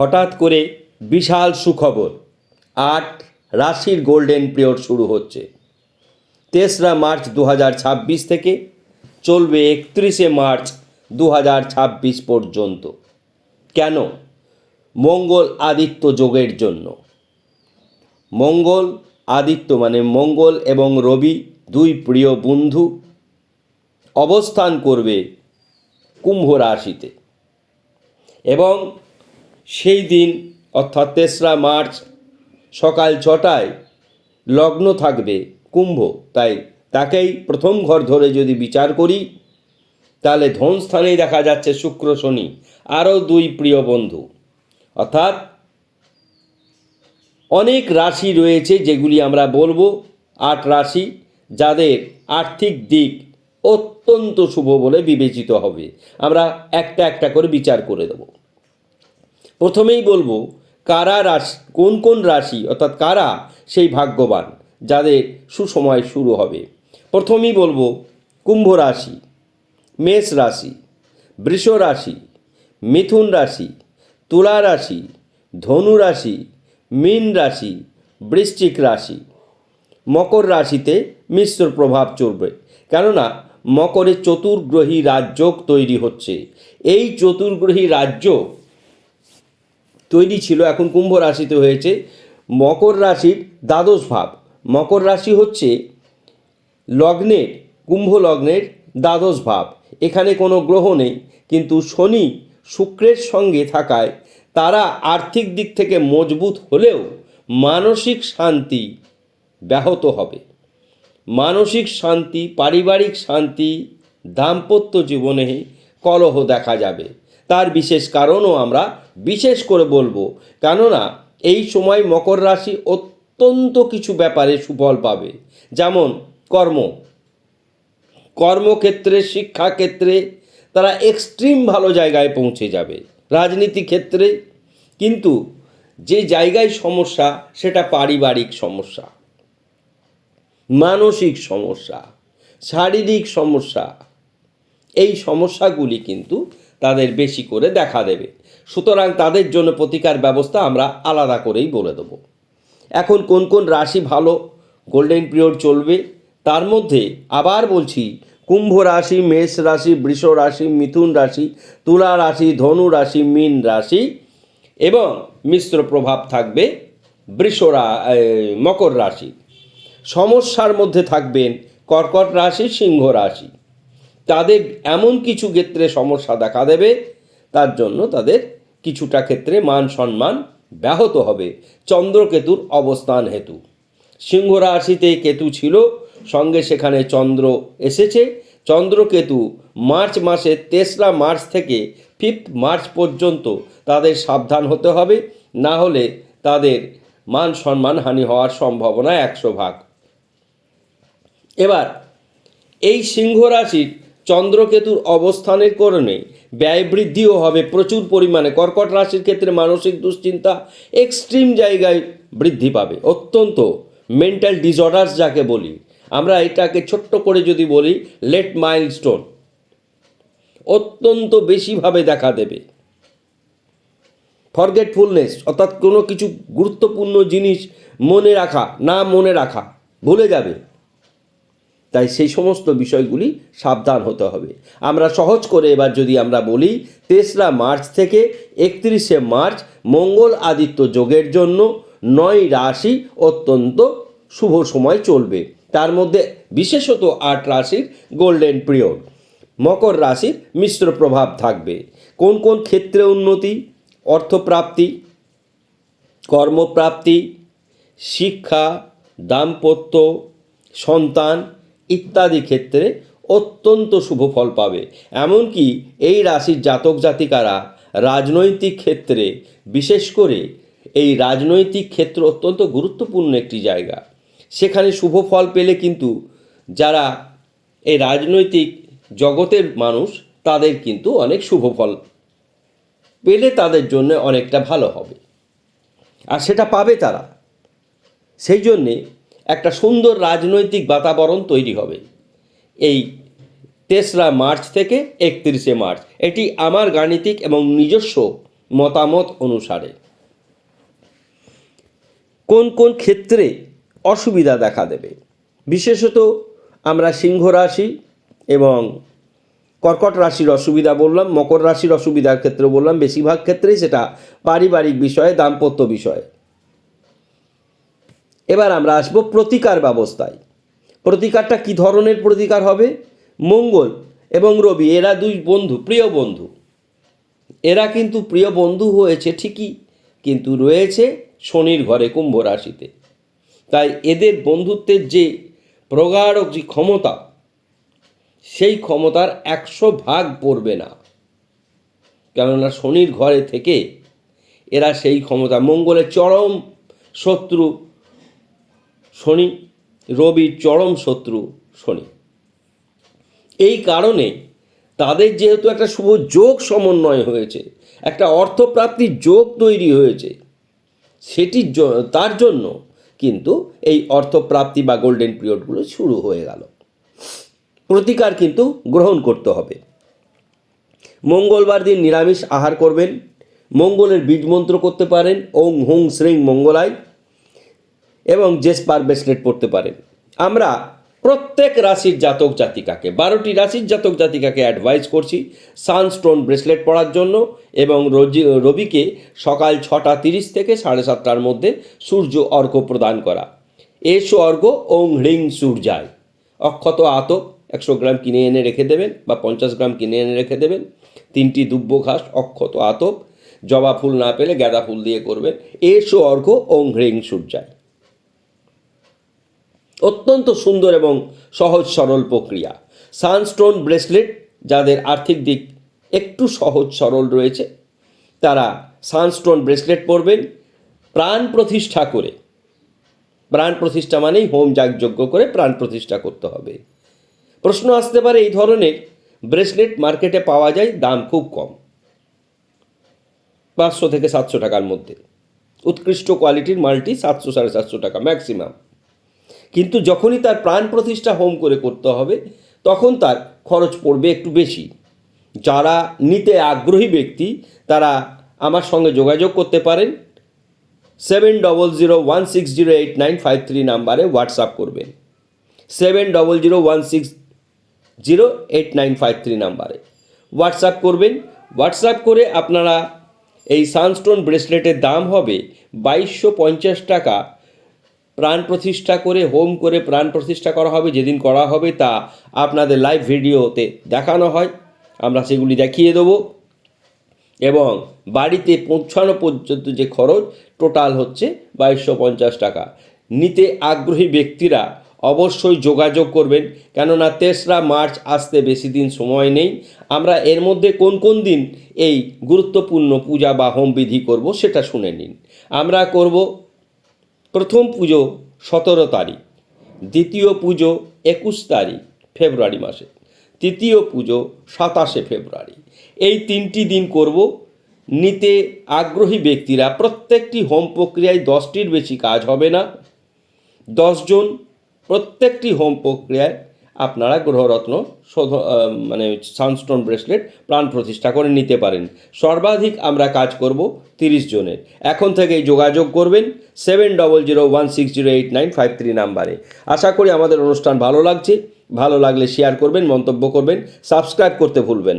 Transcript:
হঠাৎ করে বিশাল সুখবর, 8 রাশির গোল্ডেন পিরিয়ড শুরু হচ্ছে। 3রা মার্চ 2026 থেকে চলবে 31শে মার্চ 2026 পর্যন্ত। কেন? মঙ্গল আদিত্য যোগের জন্য। মঙ্গল আদিত্য মানে মঙ্গল এবং রবি দুই প্রিয় বন্ধু অবস্থান করবে কুম্ভ রাশিতে, এবং সেই দিন অর্থাৎ 3রা মার্চ সকাল 6টায় লগ্ন থাকবে কুম্ভ। তাই তাকেই প্রথম ঘর ধরে যদি বিচার করি, তাহলে ধন স্থানেই দেখা যাচ্ছে শুক্র শনি, আরও দুই প্রিয় বন্ধু। অর্থাৎ অনেক রাশি রয়েছে যেগুলি আমরা বলবো 8 রাশি, যাদের আর্থিক দিক অত্যন্ত শুভ বলে বিবেচিত হবে। আমরা একটা একটা করে বিচার করে দেব। প্রথমেই বলবো কারা রাশি, কোন কোন রাশি অর্থাৎ কারা সেই ভাগ্যবান যাদের সুসময় শুরু হবে। প্রথমেই বলবো কুম্ভ রাশি, মেষ রাশি, বৃষ রাশি, মিথুন রাশি, তুলা রাশি, ধনু রাশি, মীন রাশি, বৃশ্চিক রাশি। মকর রাশিতে মিশ্র প্রভাব চলবে, কেননা মকরে চতুর্গ্রহী রাজযোগ তৈরি হচ্ছে। এই চতুর্গ্রহী রাজযোগ তৈরি ছিল, এখন কুম্ভ রাশিতে হয়েছে। মকর রাশির দ্বাদশ ভাব, মকর রাশি হচ্ছে লগ্নের, কুম্ভ লগ্নের দ্বাদশ ভাব। এখানে কোনো গ্রহ নেই, কিন্তু শনি শুক্রের সঙ্গে থাকায় তারা আর্থিক দিক থেকে মজবুত হলেও মানসিক শান্তি ব্যাহত হবে। মানসিক শান্তি, পারিবারিক শান্তি, দাম্পত্য জীবনে কলহ দেখা যাবে। তার বিশেষ কারণও আমরা বিশেষ করে বলবো, কেননা এই সময় মকর রাশি অত্যন্ত কিছু ব্যাপারে সুফল পাবে। যেমন কর্মক্ষেত্রে, শিক্ষাক্ষেত্রে তারা এক্সট্রিম ভালো জায়গায় পৌঁছে যাবে। রাজনীতি ক্ষেত্রে কিন্তু যে জায়গায় সমস্যা, সেটা পারিবারিক সমস্যা, মানসিক সমস্যা, শারীরিক সমস্যা। এই সমস্যাগুলি কিন্তু তাদের বেশি করে দেখা দেবে। সুতরাং তাদের জন্য প্রতিকার ব্যবস্থা আমরা আলাদা করেই বলে দেব। এখন কোন কোন রাশি ভালো গোল্ডেন পিরিয়ড চলবে, তার মধ্যে আবার বলছি কুম্ভ রাশি, মেষ রাশি, বৃষ রাশি, মিথুন রাশি, তুলা রাশি, ধনু রাশি, মীন রাশি, এবং মিশ্র প্রভাব থাকবে মকর রাশি। সমস্যার মধ্যে থাকবেন কর্কট রাশি, সিংহ রাশি। তাদের এমন কিছু ক্ষেত্রে সমস্যা দেখা দেবে, তার জন্য তাদের কিছুটা ক্ষেত্রে মান সম্মান ব্যাহত হবে চন্দ্রকেতুর অবস্থান হেতু। সিংহ রাশিতে কেতু ছিল, সঙ্গে সেখানে চন্দ্র এসেছে। চন্দ্রকেতু মার্চ মাসে 3রা মার্চ থেকে 5 মার্চ পর্যন্ত তাদের সাবধান হতে হবে, না হলে তাদের মান সম্মান হানি হওয়ার সম্ভাবনা 100 ভাগ। এবার এই সিংহ রাশির চন্দ্রকেতুর অবস্থানের কারণে ব্যয় বৃদ্ধিও হবে প্রচুর পরিমাণে। কর্কট রাশির ক্ষেত্রে মানসিক দুশ্চিন্তা এক্সট্রিম জায়গায় বৃদ্ধি পাবে। অত্যন্ত মেন্টাল ডিসঅর্ডার্স যাকে বলি আমরা, এটাকে ছোট্ট করে যদি বলি লেট মাইলস্টোন, অত্যন্ত বেশিভাবে দেখা দেবে। ফরগেটফুলনেস অর্থাৎ কোনো কিছু গুরুত্বপূর্ণ জিনিস মনে রাখা, ভুলে যাবে। তাই সেই সমস্ত বিষয়গুলি সাবধান হতে হবে। আমরা সহজ করে এবার যদি আমরা বলি, 3রা মার্চ থেকে 31শে মার্চ মঙ্গল আদিত্য যোগের জন্য 9 রাশি অত্যন্ত শুভ সময় চলবে। তার মধ্যে বিশেষত 8 রাশির গোল্ডেন পিরিয়ড। মকর রাশির মিশ্র প্রভাব থাকবে। কোন কোন ক্ষেত্রে উন্নতি? অর্থপ্রাপ্তি, কর্মপ্রাপ্তি, শিক্ষা, দাম্পত্য, সন্তান ইত্যাদি ক্ষেত্রে অত্যন্ত শুভ ফল পাবে। এমনকি এই রাশির জাতক জাতিকারা রাজনৈতিক ক্ষেত্রে, বিশেষ করে এই রাজনৈতিক ক্ষেত্র অত্যন্ত গুরুত্বপূর্ণ একটি জায়গা, সেখানে শুভ ফল পেলে কিন্তু যারা এই রাজনৈতিক জগতের মানুষ, তাদের কিন্তু অনেক শুভ ফল পেলে তাদের জন্য অনেকটা ভালো হবে, আর সেটা পাবে তারা। সেই জন্যে একটা সুন্দর রাজনৈতিক বাতাবরণ তৈরি হবে এই 3রা মার্চ থেকে 31শে মার্চ। এটি আমার গাণিতিক এবং নিজস্ব মতামত অনুসারে কোন কোন ক্ষেত্রে অসুবিধা দেখা দেবে। বিশেষত আমরা সিংহ রাশি এবং কর্কট রাশির অসুবিধা বললাম, মকর রাশির অসুবিধার ক্ষেত্রে বললাম, বেশিরভাগ ক্ষেত্রেই সেটা পারিবারিক বিষয়ে, দাম্পত্য বিষয়ে। এবার আমরা আসব প্রতিকার ব্যবস্থায়। প্রতিকারটা কি ধরনের প্রতিকার হবে? মঙ্গল এবং রবি এরা দুই বন্ধু, প্রিয় বন্ধু। এরা কিন্তু প্রিয় বন্ধু হয়েছে ঠিকই, কিন্তু রয়েছে শনির ঘরে কুম্ভ রাশিতে। তাই এদের বন্ধুত্বের যে প্রগাঢ় যে ক্ষমতা, সেই ক্ষমতার 100 ভাগ পড়বে না, কেননা শনির ঘরে থেকে এরা সেই ক্ষমতা, মঙ্গলের চরম শত্রু শনি, রবির চরম শত্রু শনি। এই কারণে তাদের যেহেতু একটা শুভ যোগ সমন্বয় হয়েছে, একটা অর্থপ্রাপ্তির যোগ তৈরি হয়েছে, সেটির তার জন্য কিন্তু এই অর্থপ্রাপ্তি বা গোল্ডেন পিরিয়ডগুলো শুরু হয়ে গেল। প্রতিকার কিন্তু গ্রহণ করতে হবে। মঙ্গলবার দিন নিরামিষ আহার করবেন, মঙ্গলের বীজ মন্ত্র করতে পারেন, ওং হুং শ্রীং মঙ্গলায়, এবং জেসপার ব্রেসলেট পড়তে পারেন। আমরা প্রত্যেক রাশির জাতক জাতিকাকে, 12টি রাশির জাতক জাতিকাকে অ্যাডভাইস করছি সানস্টোন ব্রেসলেট পরার জন্য, এবং রবিকে সকাল 6:30 থেকে 7:30টার মধ্যে সূর্য অর্ঘ্য প্রদান করা। এসো অর্ঘ্য ওং হ্রিং সূর্যায়। অক্ষত আতপ 100 গ্রাম কিনে এনে রেখে দেবেন, বা 50 গ্রাম কিনে এনে রেখে দেবেন। 3টি দুব্য ঘাস, অক্ষত আতপ, জবা ফুল না পেলে গাঁদা ফুল দিয়ে করবেন। এসো অর্ঘ্য ওং হ্রিং সূর্যায়। অত্যন্ত সুন্দর এবং সহজ সরল প্রক্রিয়া। সানস্টোন ব্রেসলেট যাদের আর্থিক দিক একটু সহজ সরল রয়েছে, তারা সানস্টোন ব্রেসলেট পরবেন। প্রাণ প্রতিষ্ঠা করে, প্রাণ প্রতিষ্ঠা মানেই হোম যাগযজ্ঞ করে প্রাণ প্রতিষ্ঠা করতে হবে। প্রশ্ন আসতে পারে, এই ধরনের ব্রেসলেট মার্কেটে পাওয়া যায়, দাম খুব কম, 500 থেকে 700 টাকার মধ্যে। উৎকৃষ্ট কোয়ালিটির মালটি 700-750 টাকা ম্যাক্সিমাম। কিন্তু যখনই তার প্রাণ প্রতিষ্ঠা হোম করে করতে হবে, তখন তার খরচ পড়বে একটু বেশি। যারা নিতে আগ্রহী ব্যক্তি তারা আমার সঙ্গে যোগাযোগ করতে পারেন। 7001608953 নাম্বারে হোয়াটসঅ্যাপ করবেন। 7001608953 নাম্বারে হোয়াটসঅ্যাপ করবেন। হোয়াটসঅ্যাপ করে আপনারা এই সানস্টোন ব্রেসলেটের দাম হবে 2250 টাকা। প্রাণ প্রতিষ্ঠা করে হোম করে প্রাণ প্রতিষ্ঠা করা হবে। যেদিন করা হবে তা আপনাদের লাইভ ভিডিওতে দেখানো হয়, আমরা সেগুলি দেখিয়ে দেবো। এবং বাড়িতে পৌঁছানো পর্যন্ত যে খরচ টোটাল হচ্ছে 2250 টাকা। নিতে আগ্রহী ব্যক্তিরা অবশ্যই যোগাযোগ করবেন, কেননা 3রা মার্চ আসতে বেশি দিন সময় নেই। আমরা এর মধ্যে কোন কোন দিন এই গুরুত্বপূর্ণ পূজা বা হোম বিধি করব সেটা শুনে নিন। আমরা করব প্রথম পুজো 17 তারিখ, দ্বিতীয় পুজো 21 তারিখ ফেব্রুয়ারি মাসে, তৃতীয় পুজো 27 ফেব্রুয়ারি। এই 3টি দিন করব। নিতে আগ্রহী ব্যক্তিরা, প্রত্যেকটি হোম প্রক্রিয়ায় 10টির বেশি কাজ হবে না, 10 জন প্রত্যেকটি হোম প্রক্রিয়ায় আপনারা গ্রহরত্ন সানস্টোন ব্রেসলেট প্রাণ প্রতিষ্ঠা করে নিতে পারেন। সর্বাধিক আমরা কাজ করব 30 জনের। এখন থেকেই যোগাযোগ করবেন 7001608953 নাম্বারে। আশা করি আমাদের অনুষ্ঠান ভালো লাগছে। ভালো লাগলে শেয়ার করবেন, মন্তব্য করবেন, সাবস্ক্রাইব করতে ভুলবেন না।